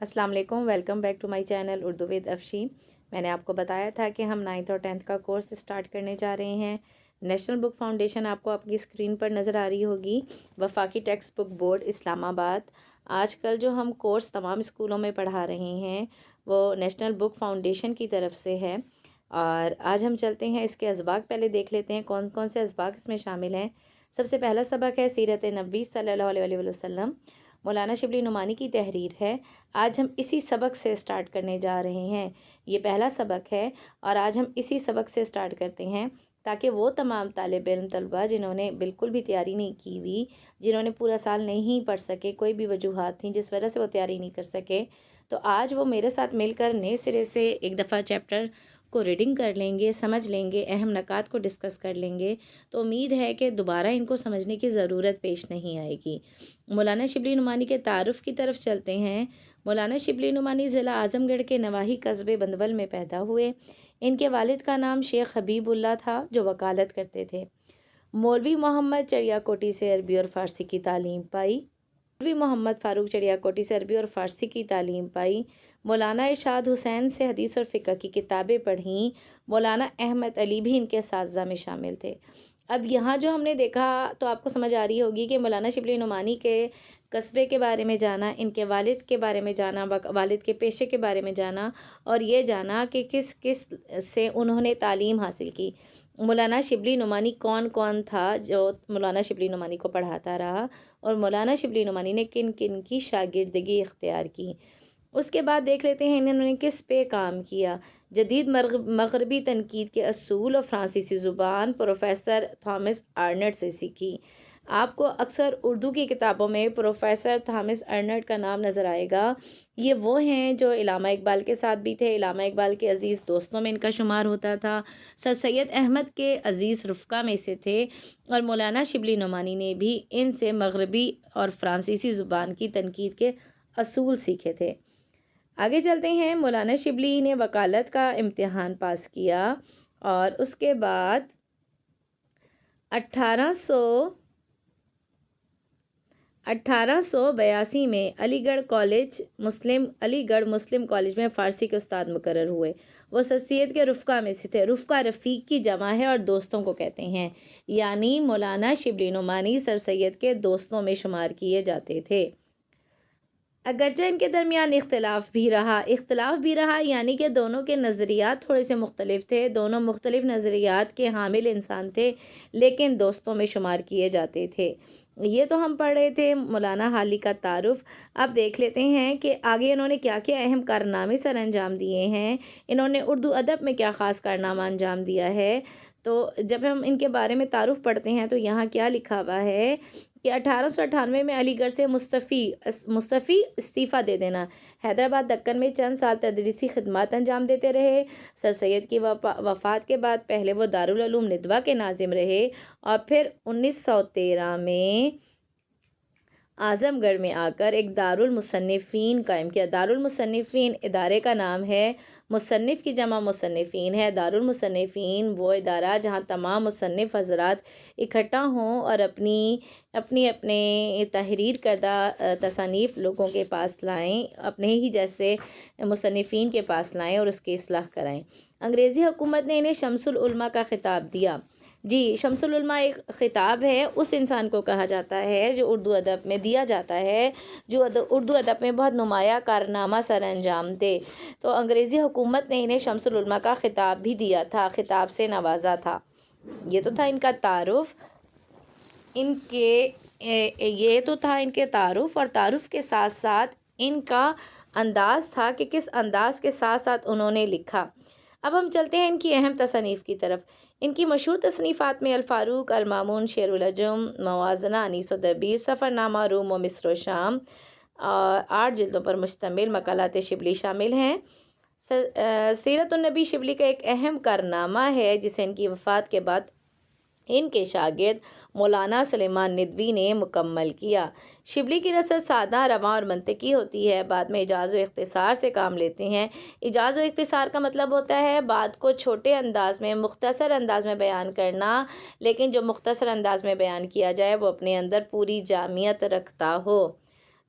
السلام علیکم، welcome back to my channel Urdu with Afsheen. میں نے آپ کو بتایا تھا کہ ہم 9th اور 10th کا کورس اسٹارٹ کرنے جا رہے ہیں۔ نیشنل بک فاؤنڈیشن آپ کو آپ کی اسکرین پر نظر آ رہی ہوگی، وفاقی ٹیکسٹ بک بورڈ اسلام آباد۔ آج کل جو ہم کورس تمام اسکولوں میں پڑھا رہے ہیں وہ نیشنل بک فاؤنڈیشن کی طرف سے ہے، اور آج ہم چلتے ہیں اس کے اسباق پہلے دیکھ لیتے ہیں کون کون سے اسباق اس میں شامل ہیں۔ سب سے پہلا سبق ہے سیرت نبی صلی اللہ علیہ وسلم، مولانا شبلی نعمانی کی تحریر ہے۔ آج ہم اسی سبق سے سٹارٹ کرنے جا رہے ہیں، یہ پہلا سبق ہے اور آج ہم اسی سبق سے سٹارٹ کرتے ہیں تاکہ وہ تمام طالب علم طلبہ جنہوں نے بالکل بھی تیاری نہیں کی ہوئی، جنہوں نے پورا سال نہیں پڑھ سکے، کوئی بھی وجوہات تھیں جس وجہ سے وہ تیاری نہیں کر سکے، تو آج وہ میرے ساتھ مل کر نئے سرے سے ایک دفعہ چیپٹر کو ریڈنگ کر لیں گے، سمجھ لیں گے، اہم نکات کو ڈسکس کر لیں گے، تو امید ہے کہ دوبارہ ان کو سمجھنے کی ضرورت پیش نہیں آئے گی۔ مولانا شبلی نعمانی کے تعارف کی طرف چلتے ہیں۔ مولانا شبلی نعمانی ضلع اعظم گڑھ کے نواحی قصبے بندول میں پیدا ہوئے۔ ان کے والد کا نام شیخ حبیب اللہ تھا جو وکالت کرتے تھے۔ مولوی محمد چڑیا کوٹی سے عربی اور فارسی کی تعلیم پائی۔ مولوی محمد فاروق چڑیا کوٹی سے عربی اور فارسی کی تعلیم پائی۔ مولانا ارشاد حسین سے حدیث اور فقہ کی کتابیں پڑھیں۔ مولانا احمد علی بھی ان کے اساتذہ میں شامل تھے۔ اب یہاں جو ہم نے دیکھا تو آپ کو سمجھ آ رہی ہوگی کہ مولانا شبلی نعمانی کے قصبے کے بارے میں جانا، ان کے والد کے بارے میں جانا، والد کے پیشے کے بارے میں جانا، اور یہ جانا کہ کس کس سے انہوں نے تعلیم حاصل کی۔ مولانا شبلی نعمانی کون تھا جو مولانا شبلی نعمانی کو پڑھاتا رہا، اور مولانا شبلی نعمانی نے کن کن کی شاگردگی اختیار کی۔ اس کے بعد دیکھ لیتے ہیں انہوں نے کس پہ کام کیا۔ جدید مغربی تنقید کے اصول اور فرانسیسی زبان پروفیسر تھامس ارنٹ سے سیکھی۔ آپ کو اکثر اردو کی کتابوں میں پروفیسر تھامس ارنٹ کا نام نظر آئے گا۔ یہ وہ ہیں جو علامہ اقبال کے ساتھ بھی تھے، علامہ اقبال کے عزیز دوستوں میں ان کا شمار ہوتا تھا، سر سید احمد کے عزیز رفقا میں سے تھے، اور مولانا شبلی نعمانی نے بھی ان سے مغربی اور فرانسیسی زبان کی تنقید کے اصول سیکھے تھے۔ آگے چلتے ہیں۔ مولانا شبلی نے وکالت کا امتحان پاس کیا اور اس کے بعد 1882 میں علی گڑھ مسلم کالج میں فارسی کے استاد مقرر ہوئے۔ وہ سر سید کے رفقا میں سے تھے۔ رفقا رفیق کی جمع ہے اور دوستوں کو کہتے ہیں، یعنی مولانا شبلی نعمانی سر سید کے دوستوں میں شمار کیے جاتے تھے۔ اگرچہ ان کے درمیان اختلاف بھی رہا یعنی کہ دونوں کے نظریات تھوڑے سے مختلف تھے، دونوں مختلف نظریات کے حامل انسان تھے، لیکن دوستوں میں شمار کیے جاتے تھے۔ یہ تو ہم پڑھ رہے تھے مولانا حالی کا تعارف۔ اب دیکھ لیتے ہیں کہ آگے انہوں نے کیا کیا اہم کارنامے سر انجام دیے ہیں، انہوں نے اردو ادب میں کیا خاص کارنامہ انجام دیا ہے۔ تو جب ہم ان کے بارے میں تعارف پڑھتے ہیں تو یہاں کیا لکھا ہوا ہے کہ 1898 میں علی گڑھ سے مستفی استعفیٰ دے دینا، حیدرآباد دکن میں چند سال تدریسی خدمات انجام دیتے رہے۔ سر سید کی وفات کے بعد پہلے وہ دارالعلوم ندوہ کے ناظم رہے اور پھر 1913 میں اعظم گڑھ میں آ کر ایک دارالمصنفین قائم کیا۔ دارالمصنفین ادارے کا نام ہے، مصنف کی جمع مصنفین ہے۔ دارالمصنفین وہ ادارہ جہاں تمام مصنف حضرات اکٹھا ہوں اور اپنے تحریر کردہ تصانیف لوگوں کے پاس لائیں، اپنے ہی جیسے مصنفین کے پاس لائیں اور اس کی اصلاح کرائیں۔ انگریزی حکومت نے انہیں شمس العلماء کا خطاب دیا۔ جی، شمس العلماء ایک خطاب ہے، اس انسان کو کہا جاتا ہے جو اردو ادب میں دیا جاتا ہے، جو اردو ادب میں بہت نمایاں کارنامہ سر انجام دے۔ تو انگریزی حکومت نے انہیں شمس العلماء کا خطاب بھی دیا تھا، خطاب سے نوازا تھا۔ یہ تو تھا ان کا تعارف، اور تعارف کے ساتھ ساتھ ان کا انداز تھا کہ کس انداز کے ساتھ ساتھ انہوں نے لکھا۔ اب ہم چلتے ہیں ان کی اہم تصانیف کی طرف۔ ان کی مشہور تصنیفات میں الفاروق، المامون، شعر العجم، موازنہ، انیس و دبیر، سفر نامہ روم و مصر و شام، 8 جلدوں پر مشتمل مقالات شبلی شامل ہیں۔ سیرت النبی شبلی کا ایک اہم کارنامہ ہے جسے ان کی وفات کے بعد ان کے شاگرد مولانا سلیمان ندوی نے مکمل کیا۔ شبلی کی نثر سادہ، رواں اور منطقی ہوتی ہے، بعد میں ایجاز و اختصار سے کام لیتے ہیں۔ ایجاز و اختصار کا مطلب ہوتا ہے بات کو چھوٹے انداز میں، مختصر انداز میں بیان کرنا، لیکن جو مختصر انداز میں بیان کیا جائے وہ اپنے اندر پوری جامعیت رکھتا ہو۔